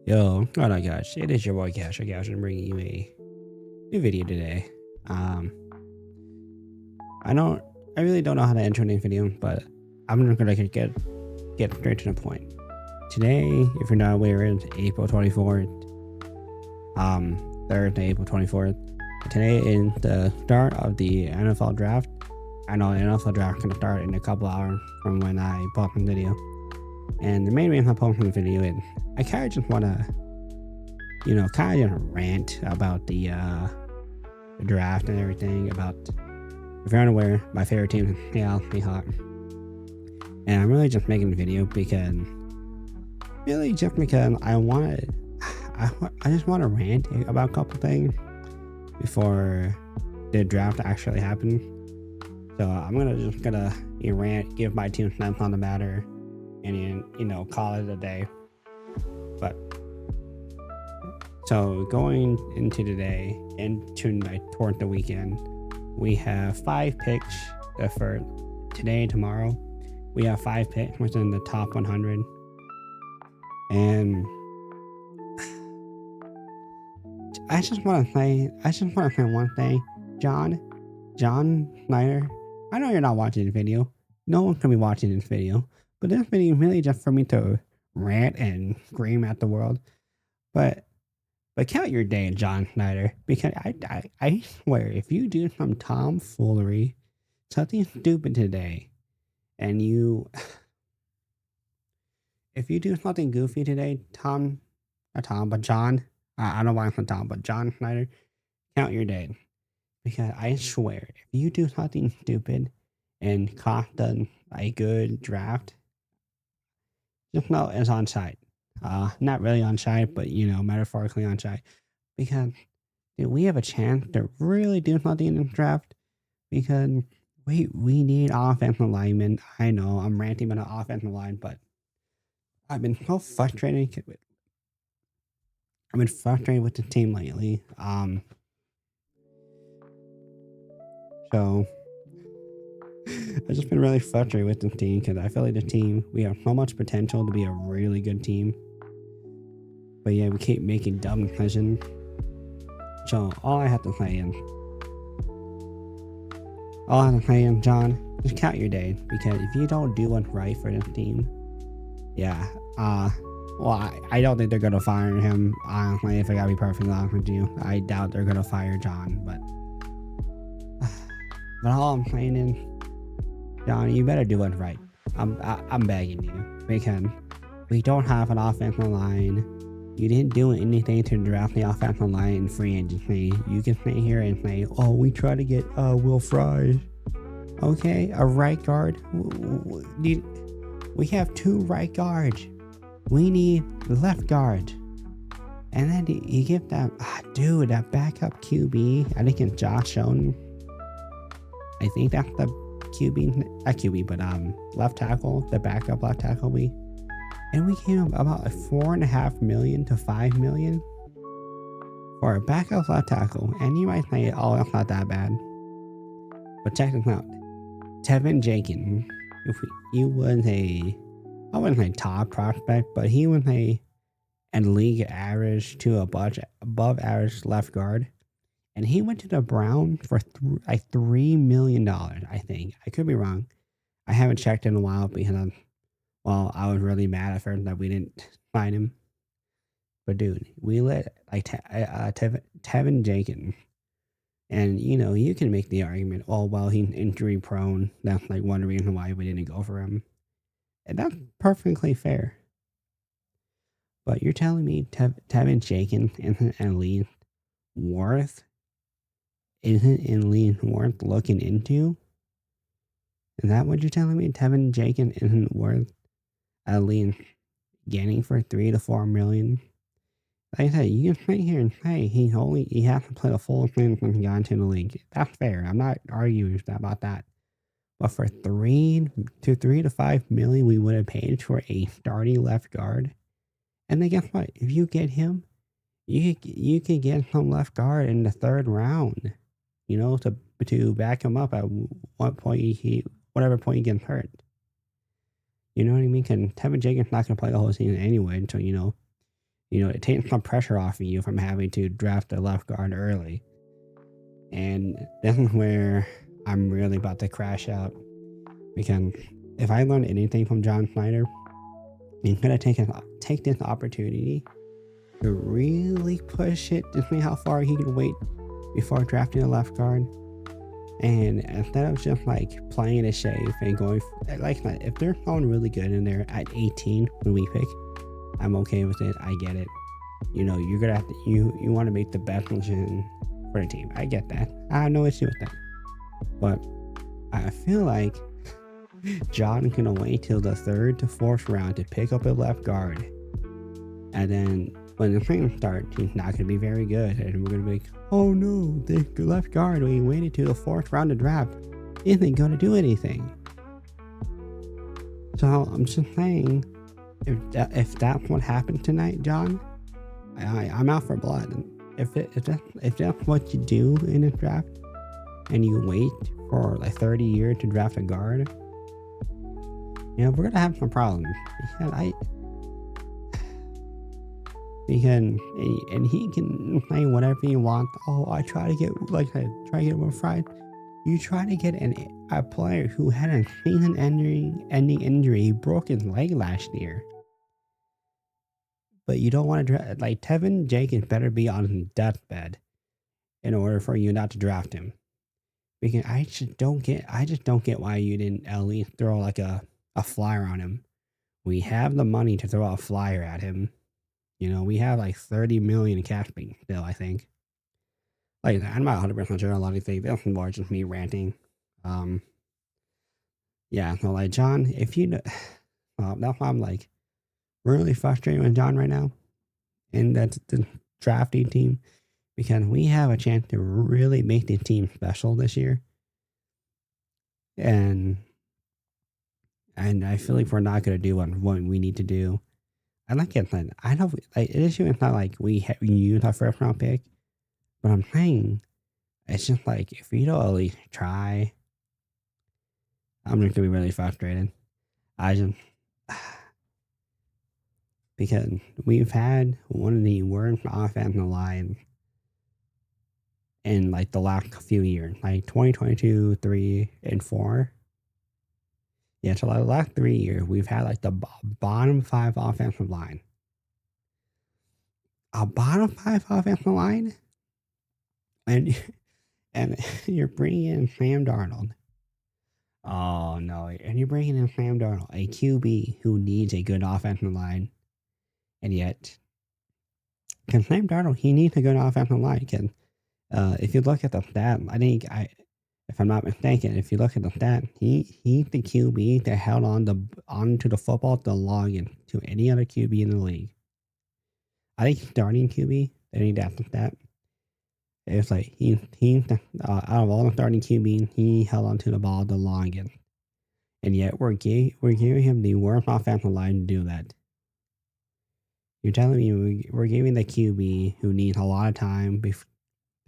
Yo, oh my gosh, it is your boy Cash. I'm bringing you a new video today. Um, I don't, I really don't know how to intro a video, but I'm just gonna get straight to the point. Today, if you're not aware, it's April 24th. Thursday, April 24th. Today is the start of the NFL draft. I know the NFL draft can start in a couple hours from when I posted the video. And the main reason I'm posting the video is I kind of just want to kind of rant about the draft and everything. About, if you're unaware, my favorite team is Seahawks, and I'm really just making the video because, I just want to rant about a couple things before the draft actually happens. So I'm gonna rant, give my 2 cents on the matter, and call it a day. But so going into today and toward the weekend, we have 5 picks for today and tomorrow. We have 5 picks within the top 100. And I just want to say one thing. John Snyder, I know you're not watching this video. No one can be watching this video. But this video is really just for me to rant and scream at the world. But count your day, John Snyder, because I swear, if you do some tomfoolery, something stupid today, and if you do something goofy today, John, I don't know why I'm saying Tom, but John Snyder, count your day. Because I swear, if you do something stupid and cost a good draft, just know it's on site. Not really on site, but metaphorically on site. Because we have a chance to really do something in the draft. Because we need offensive linemen. I know I'm ranting about an offensive line, but I've been so frustrated. I've been frustrated with the team lately. So I've just been really frustrated with the team because I feel like we have so much potential to be a really good team. But yeah, we keep making dumb decisions. So all I have to say is, John, just count your days, because if you don't do what's right for this team, I don't think they're gonna fire him. Honestly, if I gotta be perfectly honest with you, I doubt they're gonna fire John. But all I'm saying is, John, you better do what's right. I'm begging you, because we don't have an offensive line. You didn't do anything to draft the offensive line in free agency. You can sit here and say, "Oh, we tried to get Will Fries." Okay, a right guard. We have 2 right guards. We need left guard. And then you give that that backup QB. I think it's Josh Allen. I think that's the left tackle, the backup left tackle. And we gave him about $4.5 million to $5 million for a backup left tackle. And you might say, "Oh, that's not that bad." But check this out. Tevin Jenkins, I wouldn't say top prospect, but he was a league average to above average left guard. And he went to the Browns for $3 million, I think. I could be wrong. I haven't checked in a while because I was really mad at first that we didn't sign him. But dude, we let Tevin Jenkins, and you can make the argument, "Oh, well, he's injury prone. That's one reason why we didn't go for him," and that's perfectly fair. But you're telling me Tevin Jenkins isn't at least worth looking into? Is that what you're telling me? Tevin Jenkins isn't worth at least getting for $3 to $4 million? Like I said, you can sit here and say he has to play the full season since he got into the league. That's fair. I'm not arguing about that. But for $3 to $5 million, we would have paid for a starting left guard. And then guess what? If you get him, you can get some left guard in the 3rd round. To back him up at whatever point he gets hurt. You know what I mean? Because Tevin Jenkins not going to play the whole season anyway until It takes some pressure off of you from having to draft a left guard early. And this is where I'm really about to crash out. Because if I learned anything from John Snyder, he's going to take this opportunity to really push it to see how far he can wait before drafting a left guard. And instead of just like playing it safe and going, like, if there's someone really good in there at 18 when we pick, I'm okay with it. I get it. You're gonna have to, you want to make the best decision for the team. I get that. I have no issue with that. But I feel like John gonna wait till the 3rd to 4th round to pick up a left guard, and then when the season starts, he's not gonna be very good, and we're gonna be like, oh no, the left guard we waited till the 4th round to draft isn't gonna do anything. So I'm just saying, if that's what happened tonight, John, I'm out for blood. If that's what you do in a draft, and you wait for like 30 years to draft a guard, we're gonna have some problems. And he can say whatever he wants. Oh, I try to get more fried. You try to get a player who had a season-ending injury. He broke his leg last year. But you don't want to draft, like, Tevin Jenkins better be on his deathbed in order for you not to draft him. Because I just don't get why you didn't at least throw like a flyer on him. We have the money to throw a flyer at him. We have like 30 million in cash still, I think. Like, I'm not 100% sure on a lot of things. That's more just me ranting. Yeah, so like, John, if you that's why I'm like really frustrated with John right now. And that's the drafting team, because we have a chance to really make the team special this year. And I feel like we're not going to do what we need to do. I like it. I know, like, the issue is not like we use our 1st round pick, but I'm saying it's just like, if you don't at least try, I'm just gonna be really frustrated. Because we've had one of the worst offensive lines in like the last few years, like 2022, 3, and 4. Yeah, so like the last 3 years, we've had like the bottom 5 offensive line. A bottom 5 offensive line, and you're bringing in Sam Darnold. Oh no! And you're bringing in Sam Darnold, a QB who needs a good offensive line, and yet, because Sam Darnold, he needs a good offensive line. Because if you look at the stat, if I'm not mistaken, if you look at the stat, he's the QB that held onto the football the longest to any other QB in the league. I think starting QB, I think that's the stat. It's like he out of all the starting QB, he held onto the ball the longest, and yet we're giving him the worst offensive line to do that. You're telling me we're giving the QB who needs a lot of time to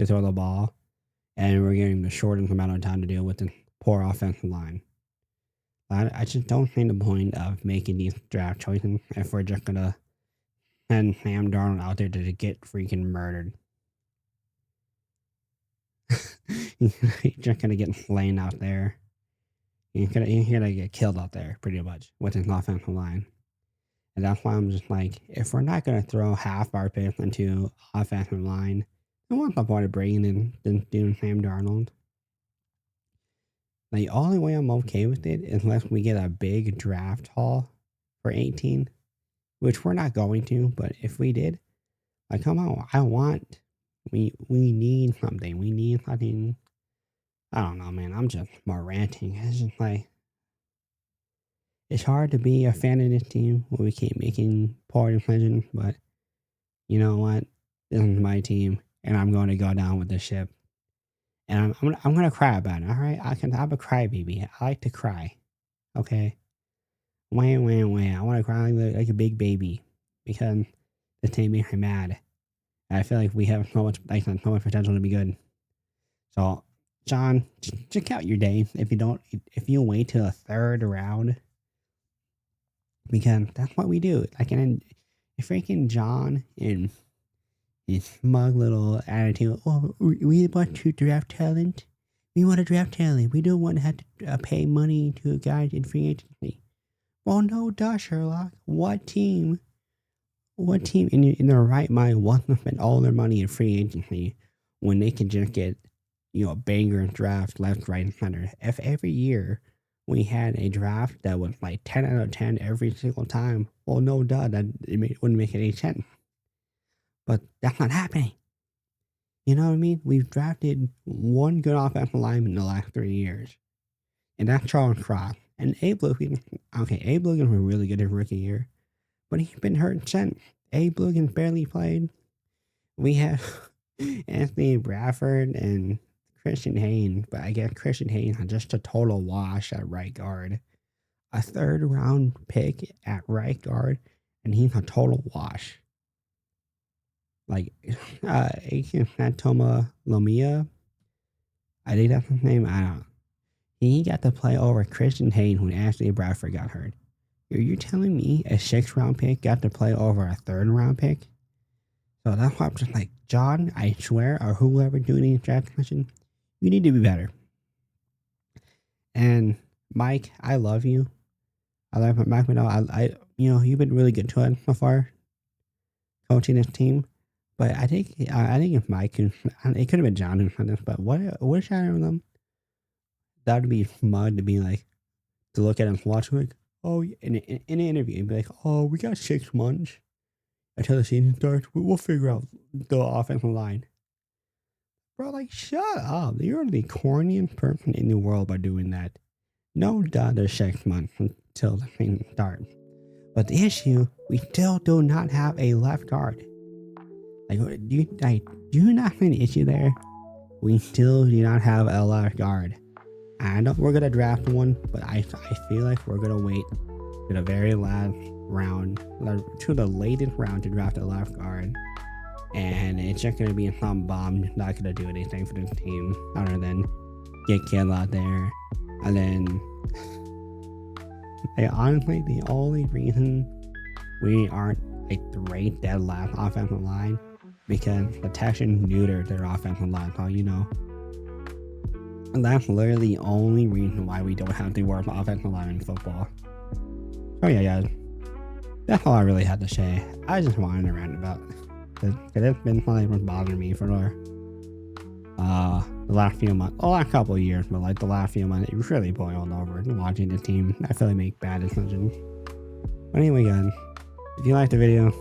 throw the ball, and we're giving him the shortest amount of time to deal with the poor offensive line. I just don't see the point of making these draft choices if we're just gonna send Sam Darnold out there to get freaking murdered. He's just gonna get slain out there. He's gonna get killed out there, pretty much, with his offensive line. And that's why I'm just like, if we're not gonna throw half our picks into offensive line, then what's the point of bringing in doing Sam Darnold? The only way I'm okay with it is unless we get a big draft haul for 18, which we're not going to, but if we did, like, come on, we need something. We need something. I don't know, man. I'm just more ranting. It's just like, it's hard to be a fan of this team when we keep making poor decisions, but you know what? This is my team, and I'm going to go down with the ship. And I'm gonna cry about it. All right, I'm a crybaby. I like to cry. Okay, wah. I want to cry like a big baby because the team makes me mad. And I feel like we have so much potential to be good. So, John, just count your days. If you wait till the 3rd round, because that's what we do. Like, and freaking John and his smug little attitude. Oh, we want to draft talent. We want to draft talent. We don't want to have to pay money to a guy in free agency. Well, no, duh, Sherlock. What team in their right mind wants to spend all their money in free agency when they can just get, a banger draft left, right, and center? If every year we had a draft that was like 10 out of 10 every single time, well, no, duh, wouldn't make any sense. But that's not happening. You know what I mean? We've drafted one good offensive lineman in the last 3 years, and that's Charles Cross. And Abe Logan, Abe Logan was really good his rookie year, but he's been hurt since. Abe Logan barely played. We have Anthony Bradford and Christian Haynes, but I guess Christian Haynes is just a total wash at right guard. A 3rd round pick at right guard, and he's a total wash. Like, Santoma Lomia, I think that's his name. I don't know. He got to play over Christian Haynes when Anthony Bradford got hurt. Are you telling me a 6th round pick got to play over a 3rd round pick? So that's why I'm just like, John, I swear, or whoever doing these draft questions, you need to be better. And Mike, I love you. I love Mike. You've been really good to us so far, coaching this team. But I think if Mike, it could have been John who said this, but what shout of them? That would be smug to be like, to look at him, watch him like, oh, in an interview, and be like, oh, we got 6 months until the season starts. We'll figure out the offensive line. Bro, like, shut up. You're the corniest person in the world by doing that. No doubt there's 6 months until the season starts. But the issue, we still do not have a left guard. Like, do you not see the issue there? We still do not have a left guard. I know we're gonna draft one, but I feel like we're gonna wait to the very last round, to the latest round to draft a left guard, and it's just gonna be some bomb not gonna do anything for this team other than get killed out there. And then, honestly, the only reason we aren't a great dead last offensive line because the Texans neutered their offensive line, so and that's literally the only reason why we don't have the worst offensive line in football. Oh yeah, guys. That's all I really had to say. I just wanted to rant about it. It's been something that's bothering me for the last few months. The last couple of years, but like the last few months, it really boiled over watching the team. I feel like make bad decisions. But anyway, guys, if you liked the video,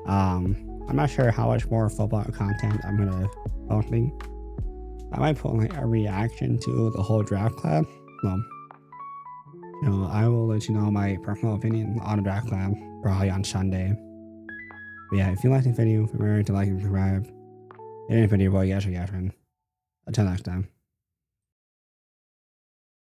I'm not sure how much more football content I'm gonna posting. I might put like a reaction to the whole draft class. Well, I will let you know my personal opinion on the draft class probably on Sunday. But yeah, if you like the video, remember to like and subscribe. And if you enjoyed, yes or yes, until next time.